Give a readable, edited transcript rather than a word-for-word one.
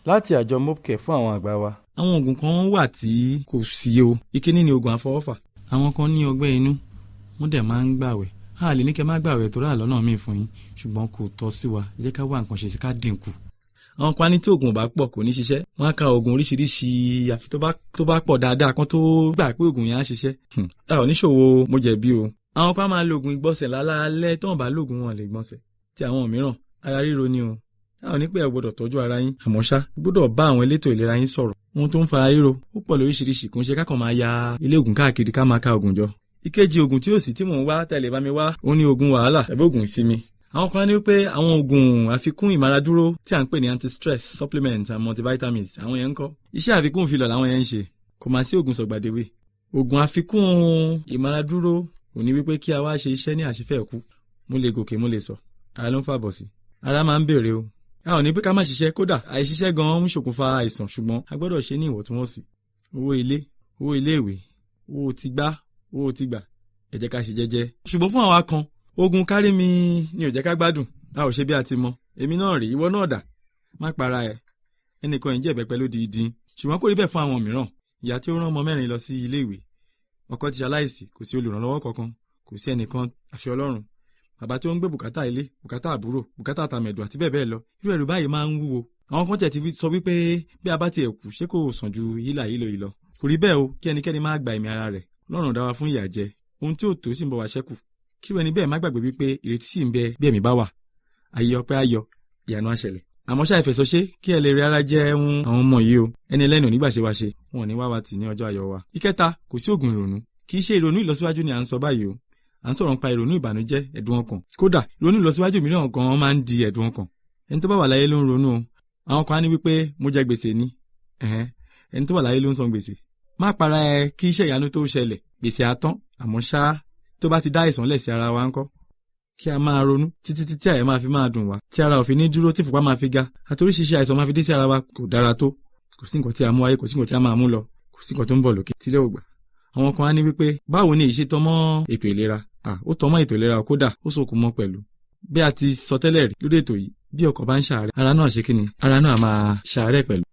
láti àjọ mopke fún àwọn àgbà wa. Àwọn oògùn kan wà tí kò sí o. Ìkíní ni oògùn àfọwọ́fà. Àwọn kan ní ọgbẹ́ inú wọ́n dẹ̀ máa ń gbàwẹ̀. A lè ní kẹ́ má gbàwẹ̀ torí àlọ́nà míì fún yín, ṣùgbọ́n kò tọ́ sí wa. Ẹ jẹ́ ká wá nǹkan ṣe sí ká dínkù. Àwọn kan ní tí oògùn ò bá pọ̀ kò ní ṣiṣẹ́. Wọ́n á ka oògùn oríṣiríṣi àfi tó bá pọ̀ dáadáa kan tó gbà pé oògùn yẹn á ṣiṣẹ́. A ò ní ṣòwò mo jẹ̀bi o. Àwọn kan máa lo oògùn ìgbọ̀nsẹ̀ lálaalẹ́ tí wọ́n bá lóògùn wọn lè gbọ̀nsẹ̀. Tí àwọn mìíràn ara ríro ni o. A ò ní pé ẹ gbọ́dọ̀ tọ́jú ara yín. Àmọ́ ṣá gbọ́dọ̀ bá àwọn elétò ìlera yín sọ̀rọ̀. Ohun tó ń fa ríro ó pọ̀ lóríṣiríṣi, kò ń ṣe kákan máa ya ilé oògùn káàkiri ká máa ka oògùn jọ. Ìkejì oògùn tí ó sì tí mò ń wá tẹ̀lé bá mi wá òun ni oògùn wàhálà tàbí oògùn ìsinmi. Àwọn kan ní pé àwọn oògùn àfikún ìmáradúró tí à ń pè ní anti-stress supplements and multivitamins àwọn yẹn ń kọ́. Iṣẹ́ àfikún ìfilọ̀ làwọn yẹn ń ṣe. Kò máa sí oògùn sọ̀gbàdéwé. Oògùn àfikún ìmáradúró ò ní wípé kí a wá ṣe iṣẹ́ ní àṣefẹ́ ẹ̀kú. Mo lè gòkè mo lè sọ. Ara ló ń fàbọ̀ sí. Ara máa ń béèrè o. A ò ní pé ká má ṣiṣẹ́, kódà àìṣiṣẹ́ gan-an ń ṣokùnfà àìsàn, ṣùgbọ́n a gbọ́dọ̀ ṣe ní ìwọ̀ntúnwọ̀nsì. Owó ilé, owó iléèwé, owó ti gbá, owó ti gbà, ẹ jẹ́ ká ṣe jẹ́jẹ́. Ṣùgbọ́n fún àwa kan, ogun kárí mi ni ò jẹ́ ká gbádùn. A ò ṣe bí a ti mọ̀. Èmi náà rèé, ìwọ náà dà. Má para ẹ̀. Ẹnìkan ìjẹ́ ìbẹ́pẹ́ ló di ìdín. Ṣùgbọ́n kò rí bẹ́ẹ̀ fún àwọn mìíràn. Ìyá tí ó rán ọmọ 4 lọ sí ilé ìwé. Ọkọ ti ṣaláìsí, kò sí olùrànlọ́wọ́ kankan, kò sí ẹnìkan àfi Ọlọ́run. Bàbá tí ó ń gbé bùkátà ilé, bùkátà àbúrò, bùkátà tàmẹ̀dù àti bẹ́ẹ̀ bẹ́ẹ̀ lọ. Irú ẹrù báyìí máa ń wúwo. Àwọn kan ti sọ wípé bí a bá tiẹ̀ kú ṣé kò sàn ju hílà yìí lọ. Kò rí bẹ́ẹ̀ o, kí ẹnikẹ́ni má gba ẹ̀mí ara rẹ̀. Ọlọ́run dá wa fún ìyà jẹ. Ohun tí ó tó sì ń bọ̀ wá ṣẹ́kù. Kí irú ẹni bẹ́ẹ̀ má gbàgbé wípé ìrètí sì ń bẹ bí ẹ̀mí bá wà. Ayé ọpẹ́ ayọ̀, ìyanu á ṣẹlẹ̀. Àmọ́ ṣá ìfẹ̀sọ̀ṣe kí ẹ lè rí ara jẹ́ àwọn ọmọ yìí o. Ẹni ẹlẹ́nu nígbà ṣe wá ṣe, wọn ò ní wá wa tì ní ọjọ́ ayọ̀ wa. Ìkẹta, kò sí oògùn ìrònú. Kì í ṣe ìrònú ìlọsíwájú ni à ń sọ báyìí o. À ń sọ̀rọ̀ nípa ìrònú ìbànújẹ́, ẹ̀dùn ọkàn. Kódà ìrònú ìlọsíwájú mìíràn gan máa ń di ẹ̀dùn ọkàn. Ẹni tó bá wà láyé ló ń ronú o. Àwọn kan á ní wípé mo jẹ gbèsè ni. Ẹni tó wà láyé ló ń san gbèsè. Má para ẹ kí iṣẹ́ ìyanu tó ṣẹlẹ̀. Gbèsè á tán. Àmọ́ ṣá tó bá ti dá àìsàn lẹ̀ sí ara wa ńkọ́. Kí a máa ronú títí tí àyà máa fi máa dùn wá. Tí ara ò fi ní dúró tí ìfúnpá máa fi ga. Àtoríṣiríṣi àìsàn máa fi dé sí ara wa kò dára tó. Kò sí nǹkan tí a mú wáyé, kò sí nǹkan tí a máa mú lọ. Kò sí nǹkan tó ń bọ̀ lókè tílẹ̀ ò gbà. Àwọn kan á ní wípé báwo ni èyí ṣe tọ́ mọ́ ètò ìlera? Ó tọ́ mọ́ ètò ìlera kódà ó sokùn mọ́ pẹ̀lú. Bí a ti sọ tẹ́lẹ̀ rí lórí ètò yìí, bí ọkọ̀ bá ń ṣàárẹ̀, ara náà ṣe kíni? Ara náà máa ṣàárẹ̀ pẹ̀lú.